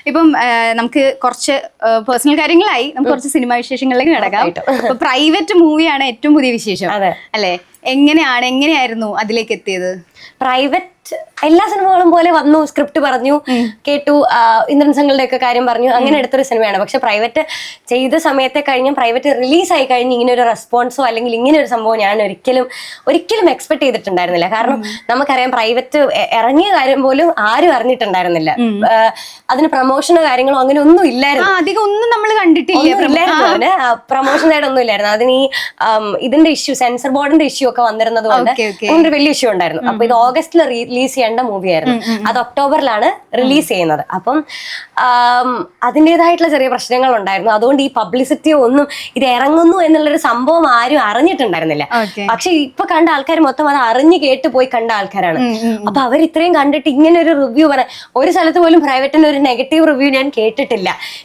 ഇപ്പം നമുക്ക് കുറച്ച് പേഴ്സണൽ കാര്യങ്ങളായി, നമുക്ക് കുറച്ച് സിനിമാ വിശേഷങ്ങളിലേക്ക് കിടക്കാം. ഇപ്പൊ പ്രൈവറ്റ് മൂവിയാണ് ഏറ്റവും പുതിയ വിശേഷം അല്ലെ? എങ്ങനെയായിരുന്നു അതിലേക്ക് എത്തിയത്? പ്രൈവറ്റ് എല്ലാ സിനിമകളും പോലെ വന്നു, സ്ക്രിപ്റ്റ് പറഞ്ഞു, കേട്ടു, ഇന്ദ്രൻസങ്ങളുടെ ഒക്കെ കാര്യം പറഞ്ഞു, അങ്ങനെ എടുത്തൊരു സിനിമയാണ്. പക്ഷെ പ്രൈവറ്റ് ചെയ്ത സമയത്തെ കഴിഞ്ഞും പ്രൈവറ്റ് റിലീസായി കഴിഞ്ഞ് ഇങ്ങനെ ഒരു റെസ്പോൺസോ അല്ലെങ്കിൽ ഇങ്ങനെ ഒരു സംഭവം ഞാൻ ഒരിക്കലും എക്സ്പെക്ട് ചെയ്തിട്ടുണ്ടായിരുന്നില്ല. കാരണം നമുക്കറിയാം പ്രൈവറ്റ് ഇറങ്ങിയ കാര്യം പോലും ആരും അറിഞ്ഞിട്ടുണ്ടായിരുന്നില്ല. അതിന് പ്രൊമോഷനോ കാര്യങ്ങളോ അങ്ങനെ ഒന്നും ഇല്ലായിരുന്നു, അധികം ഒന്നും നമ്മൾ കണ്ടിട്ടില്ല. അതിന് പ്രൊമോഷൻ സൈഡ് ഒന്നും ഇല്ലായിരുന്നു. അതിന് ഈ ഇതിന്റെ ഇഷ്യൂ, സെൻസർ ബോർഡിന്റെ ഇഷ്യൂ ഒക്കെ വന്നിരുന്നത് കൊണ്ട് അങ്ങനെ വലിയ ഇഷ്യൂ ഉണ്ടായിരുന്നു. അപ്പൊ ഇത് ഓഗസ്റ്റിൽ റിലീസ് ചെയ്യേണ്ട മൂവിയായിരുന്നു, അത് ഒക്ടോബറിലാണ് റിലീസ് ചെയ്യുന്നത്. അപ്പം അതിൻ്റെതായിട്ടുള്ള ചെറിയ പ്രശ്നങ്ങൾ ഉണ്ടായിരുന്നു. അതുകൊണ്ട് ഈ പബ്ലിസിറ്റിയോ ഒന്നും ഇത് ഇറങ്ങുന്നു എന്നുള്ളൊരു സംഭവം ആരും അറിഞ്ഞിട്ടുണ്ടായിരുന്നില്ല. പക്ഷെ ഇപ്പൊ കണ്ട ആൾക്കാർ മൊത്തം അത് അറിഞ്ഞു കേട്ട് പോയി കണ്ട ആൾക്കാരാണ്. അപ്പൊ അവർ ഇത്രയും കണ്ടിട്ട് ഇങ്ങനെ ഒരു റിവ്യൂ പറയാൻ, ഒരു സ്ഥലത്ത് പോലും പ്രൈവറ്റിന്റെ ഒരു നെഗറ്റീവ് റിവ്യൂ ഞാൻ കേട്ടിട്ടില്ല.